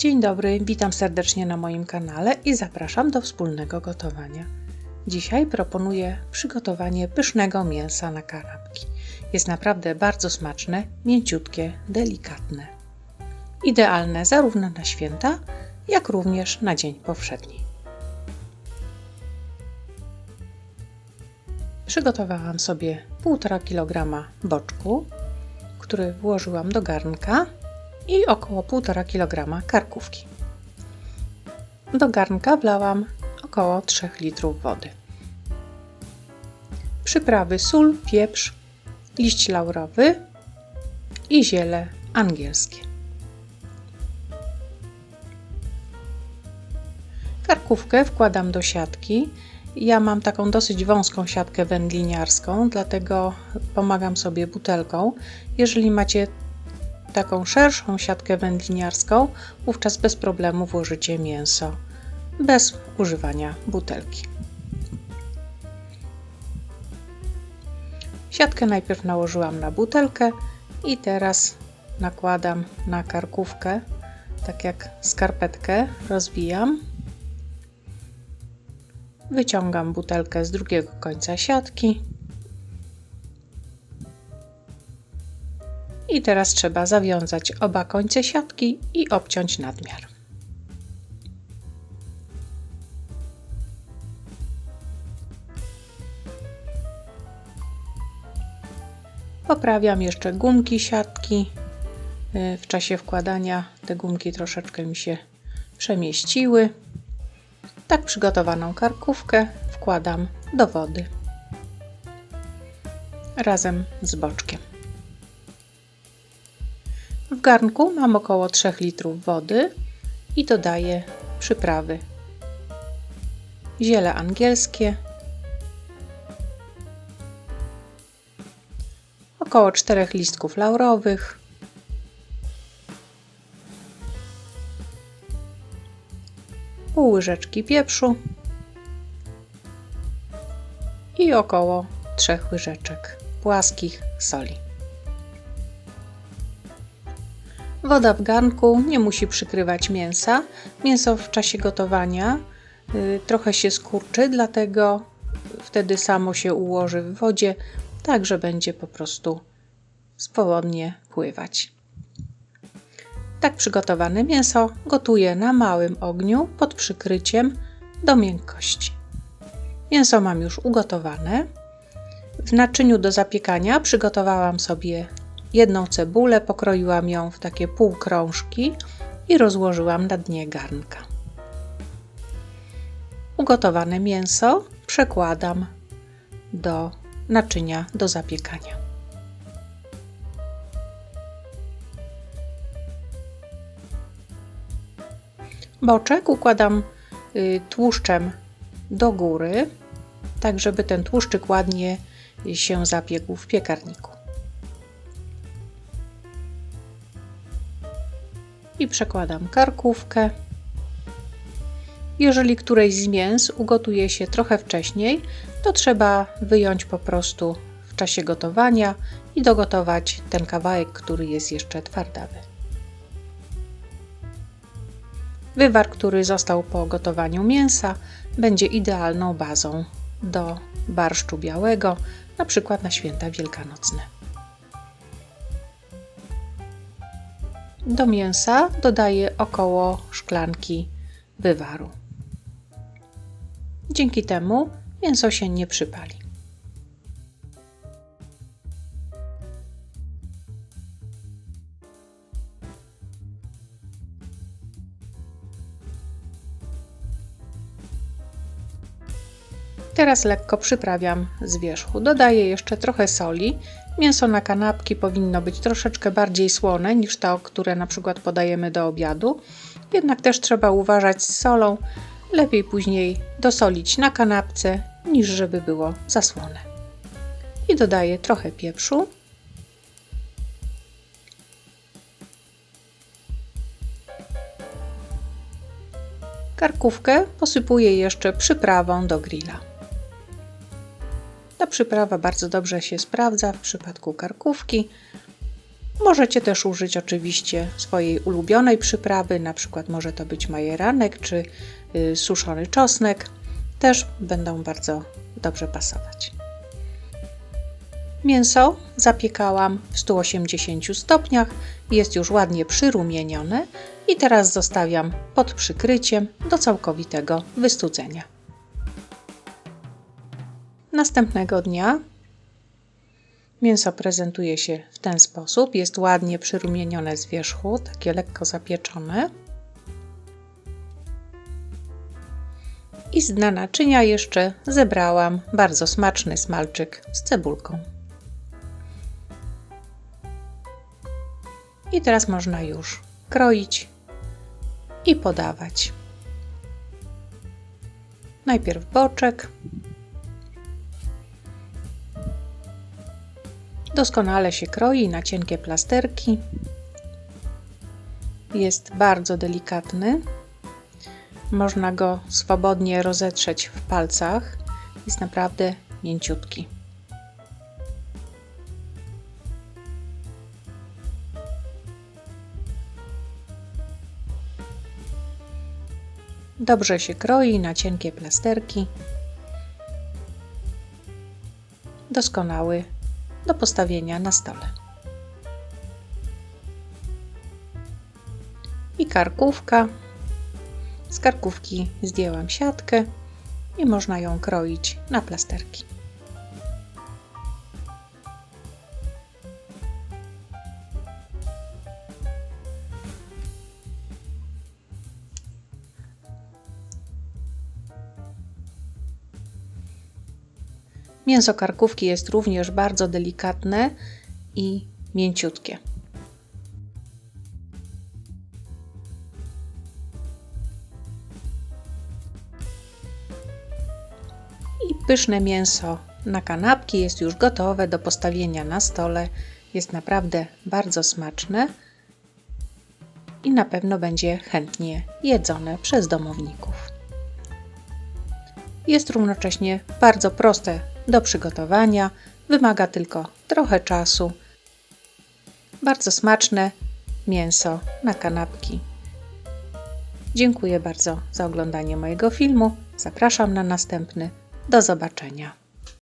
Dzień dobry, witam serdecznie na moim kanale i zapraszam do wspólnego gotowania. Dzisiaj proponuję przygotowanie pysznego mięsa na kanapki. Jest naprawdę bardzo smaczne, mięciutkie, delikatne. Idealne zarówno na święta, jak również na dzień powszedni. Przygotowałam sobie 1,5 kg boczku, który włożyłam do garnka i około 1,5 kg karkówki. Do garnka wlałam około 3 litrów wody. Przyprawy: sól, pieprz, liść laurowy i ziele angielskie. Karkówkę wkładam do siatki. Ja mam taką dosyć wąską siatkę wędliniarską, dlatego pomagam sobie butelką. Jeżeli macie taką szerszą siatkę wędliniarską, wówczas bez problemu włożycie mięso bez używania butelki. Siatkę najpierw nałożyłam na butelkę i teraz nakładam na karkówkę, tak jak skarpetkę rozwijam. Wyciągam butelkę z drugiego końca siatki. I teraz trzeba zawiązać oba końce siatki i obciąć nadmiar. Poprawiam jeszcze gumki siatki. W czasie wkładania te gumki troszeczkę mi się przemieściły. Tak przygotowaną karkówkę wkładam do wody razem z boczkiem. W garnku mam około 3 litrów wody i dodaję przyprawy: ziele angielskie, około 4 listków laurowych, pół łyżeczki pieprzu i około 3 łyżeczek płaskich soli. Woda w garnku nie musi przykrywać mięsa. Mięso w czasie gotowania trochę się skurczy, dlatego wtedy samo się ułoży w wodzie, tak że będzie po prostu swobodnie pływać. Tak przygotowane mięso gotuję na małym ogniu pod przykryciem do miękkości. Mięso mam już ugotowane. W naczyniu do zapiekania przygotowałam sobie jedną cebulę, pokroiłam ją w takie półkrążki i rozłożyłam na dnie garnka. Ugotowane mięso przekładam do naczynia do zapiekania. Boczek układam tłuszczem do góry, tak żeby ten tłuszczyk ładnie się zapiekł w piekarniku. I przekładam karkówkę. Jeżeli któreś z mięs ugotuje się trochę wcześniej, to trzeba wyjąć po prostu w czasie gotowania i dogotować ten kawałek, który jest jeszcze twardawy. Wywar, który został po gotowaniu mięsa, będzie idealną bazą do barszczu białego, na przykład na święta wielkanocne. Do mięsa dodaję około szklanki wywaru. Dzięki temu mięso się nie przypali. Teraz lekko przyprawiam z wierzchu. Dodaję jeszcze trochę soli. Mięso na kanapki powinno być troszeczkę bardziej słone niż to, które na przykład podajemy do obiadu. Jednak też trzeba uważać z solą. Lepiej później dosolić na kanapce, niż żeby było za słone. I dodaję trochę pieprzu. Karkówkę posypuję jeszcze przyprawą do grilla. Ta przyprawa bardzo dobrze się sprawdza w przypadku karkówki. Możecie też użyć oczywiście swojej ulubionej przyprawy, na przykład może to być majeranek czy suszony czosnek. Też będą bardzo dobrze pasować. Mięso zapiekałam w 180 stopniach, jest już ładnie przyrumienione i teraz zostawiam pod przykryciem do całkowitego wystudzenia. Następnego dnia mięso prezentuje się w ten sposób, jest ładnie przyrumienione z wierzchu, takie lekko zapieczone. I z dna naczynia jeszcze zebrałam bardzo smaczny smalczyk z cebulką. I teraz można już kroić i podawać. Najpierw boczek. Doskonale się kroi na cienkie plasterki. Jest bardzo delikatny. Można go swobodnie rozetrzeć w palcach. Jest naprawdę mięciutki. Dobrze się kroi na cienkie plasterki. Doskonały do postawienia na stole. I karkówka. Z karkówki zdjęłam siatkę i można ją kroić na plasterki. Mięso karkówki jest również bardzo delikatne i mięciutkie. I pyszne mięso na kanapki jest już gotowe do postawienia na stole. Jest naprawdę bardzo smaczne i na pewno będzie chętnie jedzone przez domowników. Jest równocześnie bardzo proste do przygotowania, wymaga tylko trochę czasu. Bardzo smaczne mięso na kanapki. Dziękuję bardzo za oglądanie mojego filmu. Zapraszam na następny. Do zobaczenia.